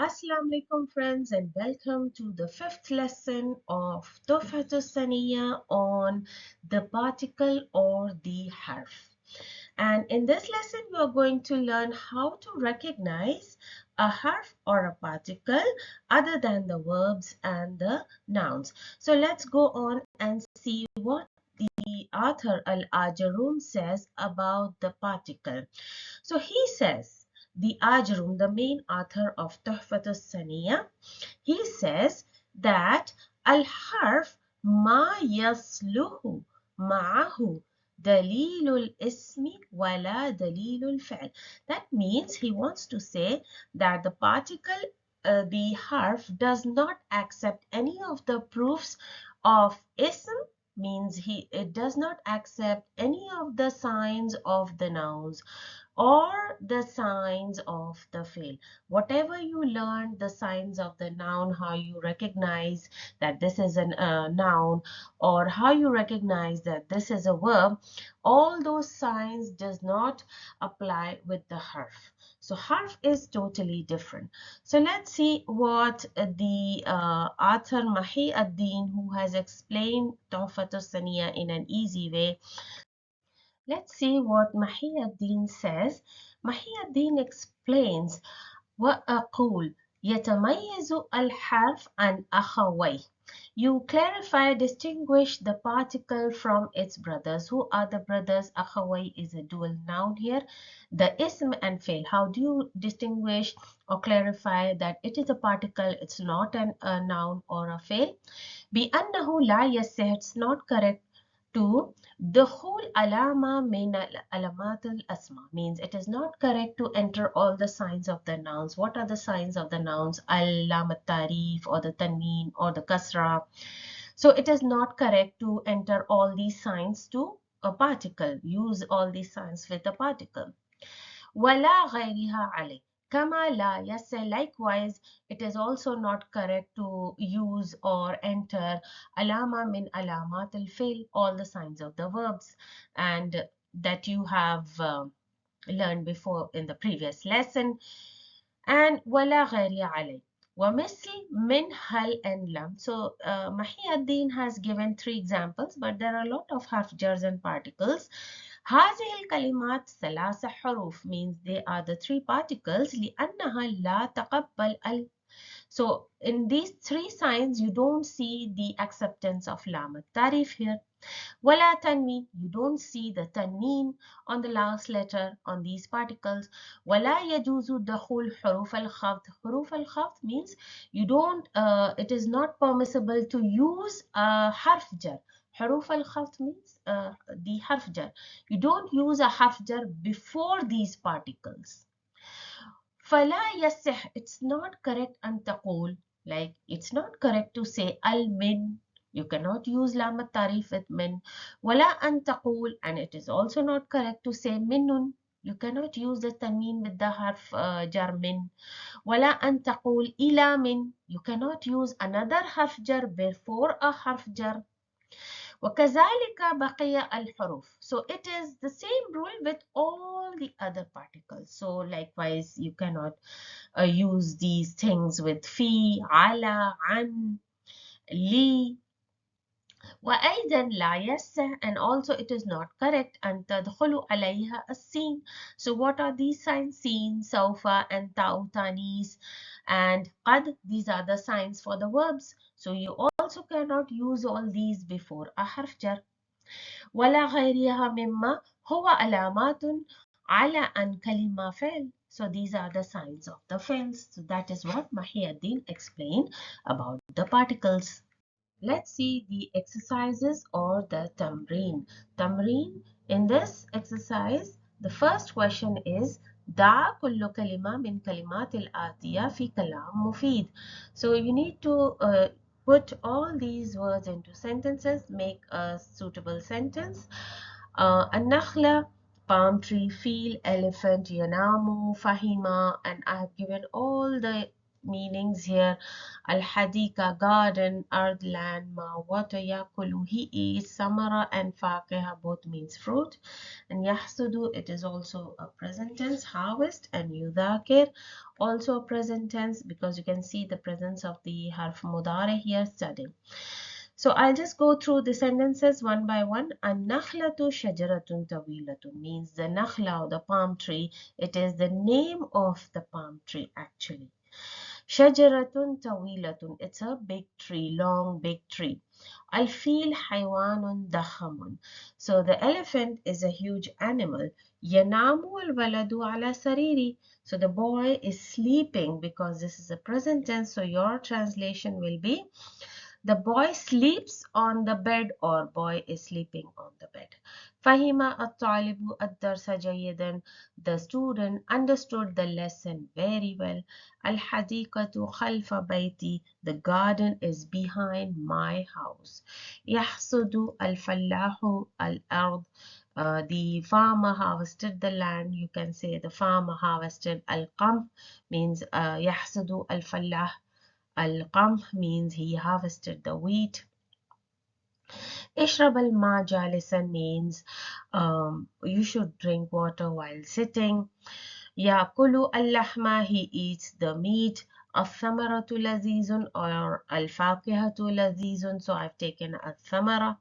Assalamu alaikum friends, and welcome to the fifth lesson of Tohfatu Saniyyah on the particle or the harf. And in this lesson we are going to learn how to recognize a harf or a particle other than the verbs and the nouns. So let's go on and see what the author Al-Ajurrum says about the particle. So he says, the Ajrum, the main author of Tohfatu Saniyyah, he says that al-harf ma yasluhu ma'ahu dalilul ismi wala dalilul fi'l. That means he wants to say that the particle, the harf, does not accept any of the proofs of ism, means it does not accept any of the signs of the nouns or the signs of the fi'l. Whatever you learn, the signs of the noun, how you recognize that this is a noun, or how you recognize that this is a verb, all those signs does not apply with the harf. So harf is totally different. So let's see what the author Mahi ad-Din, who has explained Tohfatu Saniyyah in an easy way. Let's see what Mahiuddin says. Mahiuddin explains وأقول يتميز الحرف عن أخويه. You clarify, distinguish the particle from its brothers. Who are the brothers? أخوي is a dual noun here. The ism and fi'l. How do you distinguish or clarify that it is a particle, it's not a noun or a fi'l? بأنه لا يصح, it's not correct to دخول علامة من علامات الأسماء, means it is not correct to enter all the signs of the nouns. What are the signs of the nouns? علامة التعريف or the tanween or the kasra. So it is not correct to enter all these signs to a particle. Use all these signs with a particle. ولا غيرها عليه. Kama la yaseh, likewise, it is also not correct to use or enter alama min alamat al-fi'l, all the signs of the verbs, and that you have learned before in the previous lesson. And wala ghayri alay. ومثل من هل and lam. So Mahiuddin has given 3 examples, but there are a lot of harf jars and particles. هذه الكلمات 3 حروف, means they are the 3 particles لأنها لا تقبل ال. So in these 3 signs you don't see the acceptance of lam al-tarif here. ولا tanween, you don't see the tanween on the last letter on these particles. ولا يجوز دخول حروف الخفض. حروف الخفض means you don't, it is not permissible to use a harf jar. حروف الخفض means the harf jar. You don't use a harf jar before these particles. فلا يصح, it's not correct أن تقول, like it's not correct to say al min. You cannot use lam al-tarif with min. ولا أن تقول, and it is also not correct to say minnun. You cannot use the tanween with the harf jar min. ولا أن تقول إلى min. You cannot use another harf jar before a harf jar. وكذلك بقية الحروف. So it is the same rule with all the other particles. So likewise you cannot use these things with في, على, عن, لي. وأيضا لا يصح, and also it is not correct أن تدخل عليها السين. So what are these signs? سين, سوف, and تاء تانيث, and قد. These are the signs for the verbs. So you also cannot use all these before a harf jar. ولا غيرها مما هو علامات على أن كلمة فعل. So these are the signs of the fi'ls. So that is what Mahiuddin explained about the particles. Let's see the exercises or the tamreen. Tamreen, in this exercise, the first question is ضع كل كلمة من كلمات الآتية في كلام مفيد. So you need to put all these words into sentences, make a suitable sentence. النخلة, palm tree, feel, elephant, yanamu, fahima, and I have given all the meanings here. Al-Hadika, garden, earth, land, ma, water, yakulu, he eats, samara and faqiha both means fruit. And yahsudu, it is also a present tense, harvest, and yudhakir, also a present tense because you can see the presence of the harf mudare here, studying. So I'll just go through the sentences one by one. An-nakhlatu shajaratun tawilatun means the nakhla or the palm tree. It is the name of the palm tree actually. Shajaratun tawilatun. It's a big tree, long big tree. Al-fil haywanun dakhamun. So the elephant is a huge animal. Yanamu al-waladu ala sariri. So the boy is sleeping because this is a present tense. So your translation will be the boy sleeps on the bed or boy is sleeping on the bed. Fahima at-talibu ad-darsa jayidan. The student understood the lesson very well. Al-hadiqatu khalfa bayti. The garden is behind my house. Yahsudu al-fallahu al-ard. The farmer harvested the land. You can say the farmer harvested al-qamh means yahsudu al-fallah. Al-qamh means he harvested the wheat. Ishrab al-ma jalisan means you should drink water while sitting. Yakulu al-lahma, he eats the meat. Al-thamaratu lazizun or al-faqihatu lazizun. So I've taken al-thamara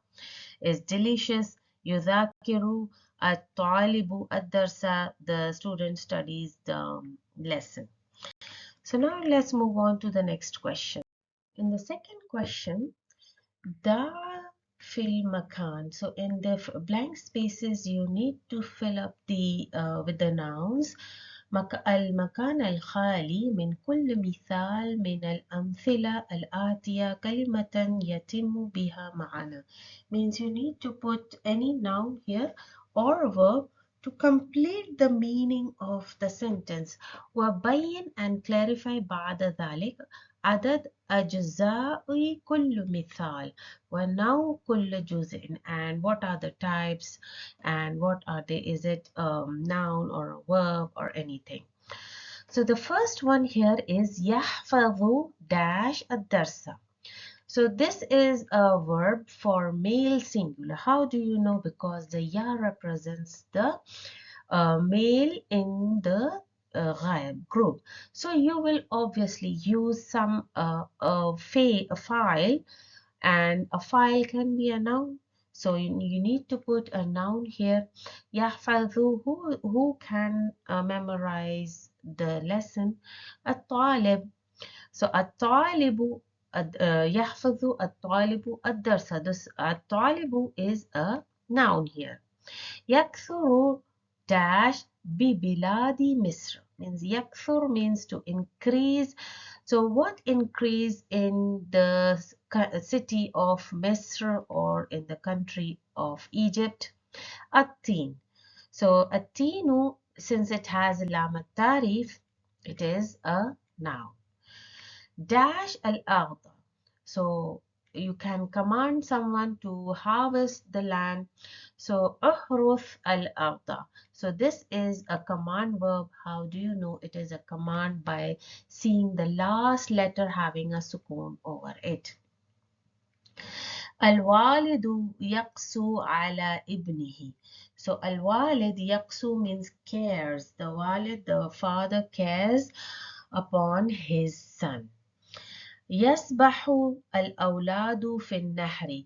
is delicious. Yudhakiru at-talibu ad-darsa. The student studies the lesson. So now let's move on to the next question. In the second question, da fil makan. So in the blank spaces, you need to fill up the with the nouns. المكان الخالي من كل مثال من الأمثلة الآتية كلمة يتم بها معنى. Means you need to put any noun here or verb to complete the meaning of the sentence. وبين and clarify بعد ذلك عدد أجزاء كل مثال ونوع كل جزء, and what are the types and what are they, is it noun or a verb or anything. So the first one here is يحفظ dash الدرس. So this is a verb for male singular. How do you know? Because the ya represents the male in the ghaib group. So you will obviously use some a file, and a file can be a noun. So you need to put a noun here. يحفظ, who can memorize the lesson. الطالب. So الطالب يحفظ الطالب الدرس. This الطالب is a noun here. يكثر dash ببلاد مصر means يكثر means to increase. So what increase in the city of Misr or in the country of Egypt? التين. So التين, since it has لام التعريف, it is a noun. Dash al-aghda. So you can command someone to harvest the land. So uhruth al-aghda. So this is a command verb. How do you know it is a command? By seeing the last letter having a sukoon over it. Al-walidu yaqsu ala ibnihi. So al-walid yaqsu means cares. The walid, the father, cares upon his son. يسبح الأولاد في النهر.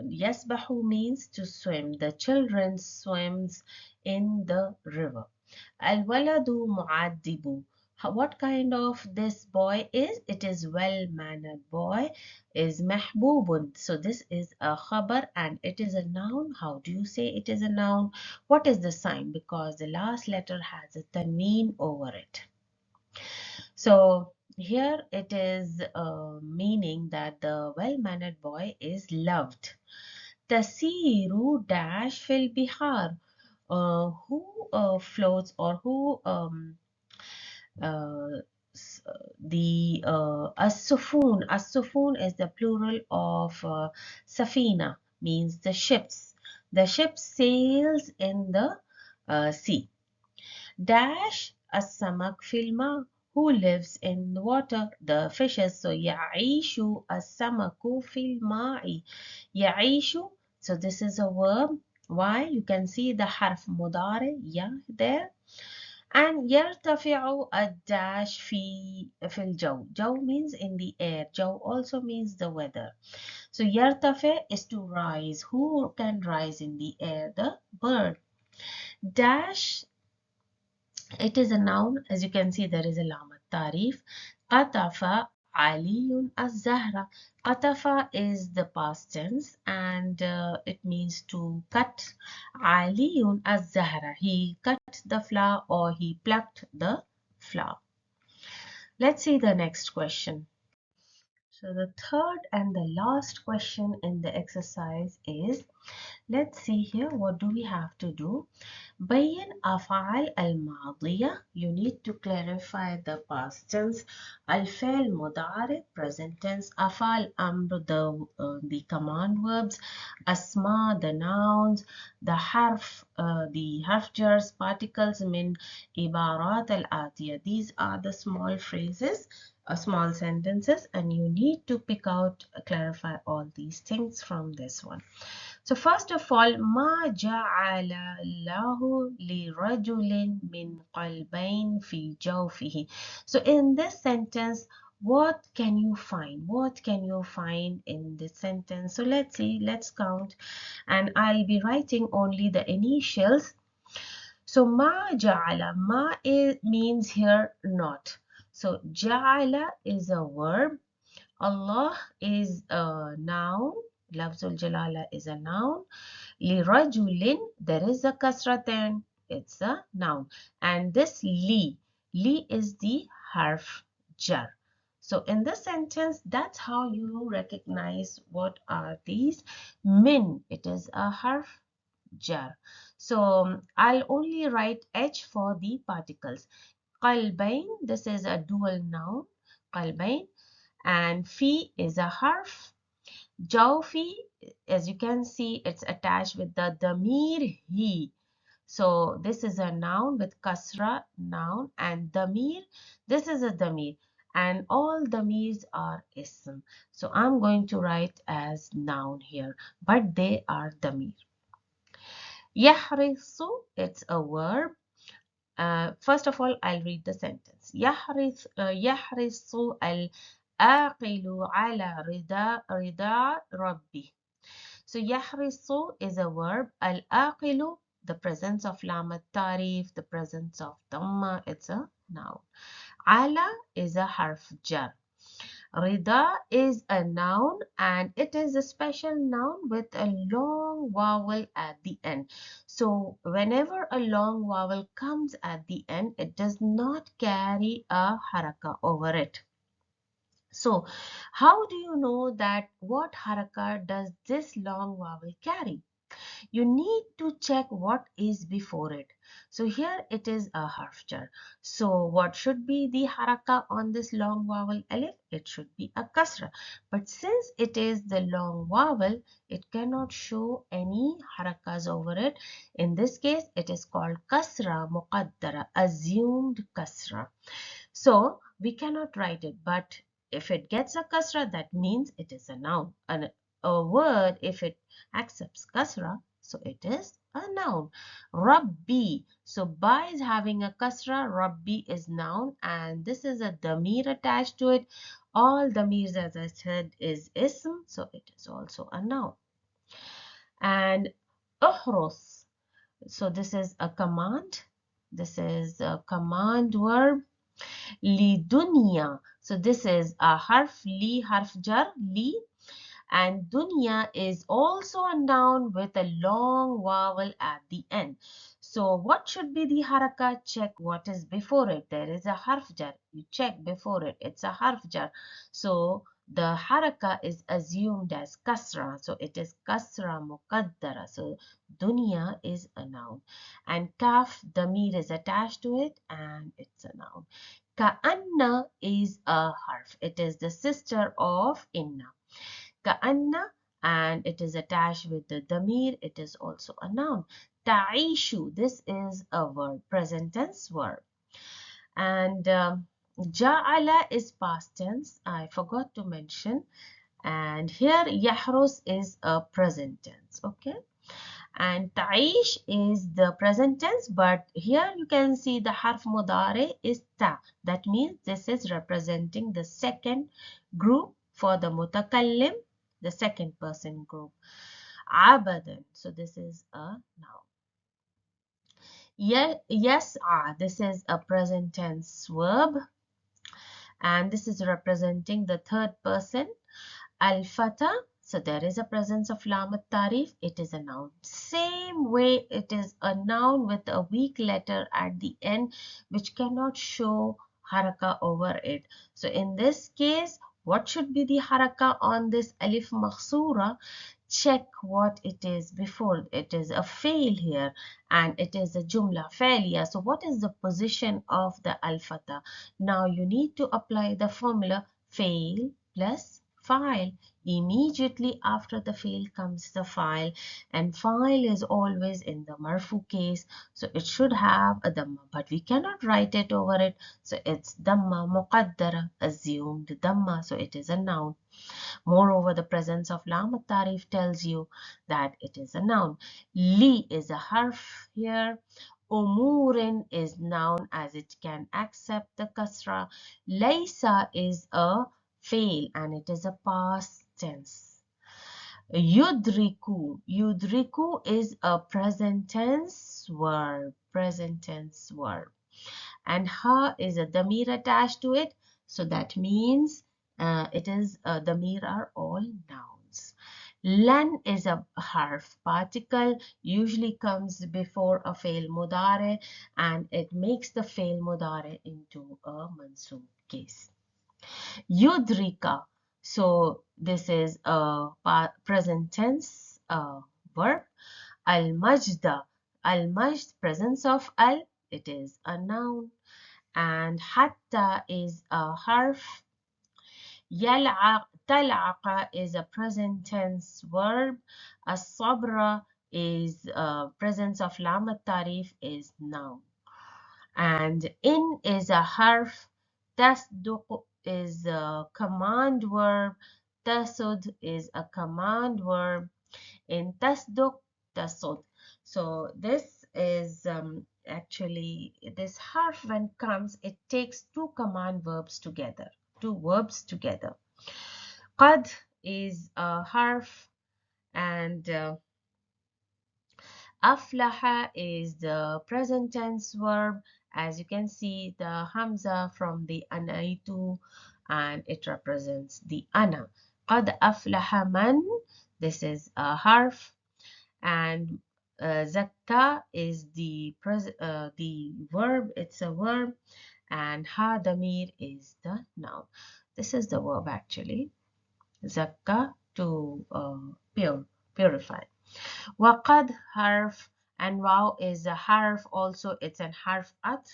يسبح means to swim. The children swims in the river. الولد معدب. What kind of this boy is? It is well-mannered boy. Is محبوب. So this is a khabar and it is a noun. How do you say it is a noun? What is the sign? Because the last letter has a tanween over it. So here it is meaning that the well-mannered boy is loved. Tasiru dash fil bihar. Who floats or who uh, the as-sufun. As-sufun is the plural of safina, means the ships. The ship sails in the sea. Dash as-samak fil ma. who lives in water? The fishes. So يعيش السمك في الماء. يعيش. So this is a verb. Why? You can see the حرف مضارع يا there. And يرتفع الداش في الجو. جو means in the air. جو also means the weather. So يرتفع is to rise. Who can rise in the air? The bird. Dash, it is a noun. As you can see, there is a lam tarif. قطف علي الزهرة. قطف is the past tense and it means to cut. علي الزهرة. He cut the flower or he plucked the flower. Let's see the next question. So the third and the last question in the exercise is, let's see here, what do we have to do? بين أفعال الماضية. You need to clarify the past tense. الفعل مضارع present tense. أفعال أمر the command verbs. أسماء the nouns. the حرف jars particles من عبارات الآتية. These are the small phrases, small sentences, and you need to pick out, clarify all these things from this one. So first of all, ما جعل الله لرجل من قلبين في جوفه. So in this sentence, what can you find? What can you find in this sentence? So let's see, let's count, and I'll be writing only the initials. So ما جعل, ma means here not. So جعل is a verb. Allah is a noun. Lafzul Jalala is a noun. لرجل, there is a kasraten, it's a noun. And this li is the harf jar. So in this sentence, that's how you recognize what are these. Min, it is a harf jar. So I'll only write H for the particles. Qalbain, this is a dual noun. Qalbain. And fi is a harf. Jawfi, as you can see, it's attached with the damir he. So this is a noun with kasra, noun, and damir, this is a damir. And all damirs are ism. So I'm going to write as noun here, but they are damir. Yahrisu, it's a verb. First of all, I'll read the sentence. يحرص العاقل على رضا ربه. So يحرص is a verb. العاقل, the presence of lam tarif, the presence of dhamma, it's a noun. Ala is a harf jar. Rida is a noun and it is a special noun with a long vowel at the end. So whenever a long vowel comes at the end, it does not carry a haraka over it. So how do you know that what haraka does this long vowel carry? You need to check what is before it. So here it is a harf jar. So what should be the haraka on this long vowel alif? It should be a kasra. But since it is the long vowel, it cannot show any harakas over it. In this case, it is called kasra muqaddara, assumed kasra. So we cannot write it, but if it gets a kasra, that means it is a noun. A word, if it accepts kasra, so it is a noun. Rabbi. So ba is having a kasra, Rabbi is noun, and this is a damir attached to it. All damirs, as I said, is ism, so it is also a noun. And uhros. So this is a command. This is a command verb. Lidunya. So this is a harf, li, harf jar, li. And dunya is also a noun with a long vowel at the end. So what should be the haraka? Check what is before it. There is a harf jar. You check before it. It's a harf jar. So the haraka is assumed as kasra. So it is kasra muqaddara. So dunya is a noun. And kaf, damir is attached to it and it's a noun. Ka'anna is a harf. It is the sister of inna. Ka'anna, and it is attached with the damir. It is also a noun. Ta'ishu, this is a verb, present tense verb. And Ja'ala is past tense. I forgot to mention. And here yahrus is a present tense. Okay. And ta'ish is the present tense, but here you can see the harf mudare is ta. That means this is representing the second group for the mutakallim, the second person group. Abadan, so this is a noun. Yas'a, this is a present tense verb, and this is representing the third person. Al-Fata, so there is a presence of lam tarif, it is a noun. Same way it is a noun with a weak letter at the end which cannot show haraka over it. So in this case, what should be the haraka on this alif makhsura? Check what it is before. It is a fail here and it is a jumla failure. So what is the position of the al-fata? Now you need to apply the formula fail plus file. Immediately after the fail comes the file, and file is always in the marfu case, so it should have a dhamma, but we cannot write it over it, so it's dhamma muqaddara, assumed dhamma, so it is a noun. Moreover, the presence of lam tarif tells you that it is a noun. Li is a harf here. Umurin is noun as it can accept the kasra. Laysa is a fail and it is a past tense. Yudriku. Yudriku is a present tense verb. Present tense verb. And ha is a damir attached to it. So that means it is damir are all nouns. Lan is a harf particle, usually comes before a fail mudare and it makes the fail mudare into a mansub case. Yudrika, so this is a present tense verb. Al-majda, al-majd, presence of al, it is a noun. And hatta is a harf. Tal'aqa is a present tense verb. As-sabra is presence of lam tarif is noun. And in is a harf. Tasduq is a command verb. Tasud is a command verb. In tasduq, tasud. So this is actually this harf when comes, it takes two command verbs together, two verbs together. Qad is a harf and aflaha is the present tense verb. As you can see, the hamza from the anaitu and it represents the ana. Qad aflaha man, this is a harf. And zakka is the verb, it's a verb, and ha damir is the noun. This is the verb actually, zakka, to purify. Waqad harf, and waw is a harf also, it's an harf atf.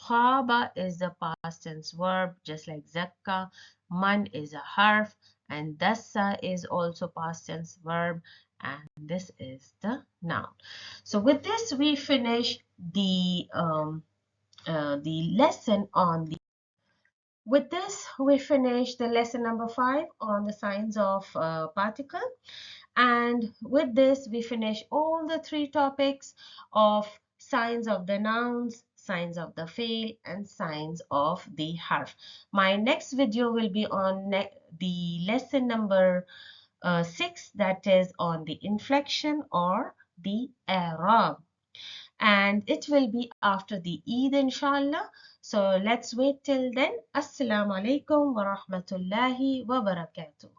Khaba is the past tense verb, just like zakka. Man is a harf, and dassa is also past tense verb, and this is the noun. So with this we finish the lesson on the with this we finish the lesson number 5 on the signs of particle. And with this, we finish all the 3 topics of signs of the nouns, signs of the fail, and signs of the harf. My next video will be on the lesson number 6, that is on the inflection or the i'rab. And it will be after the Eid, inshallah. So let's wait till then. Assalamu alaikum wa rahmatullahi wa barakatuh.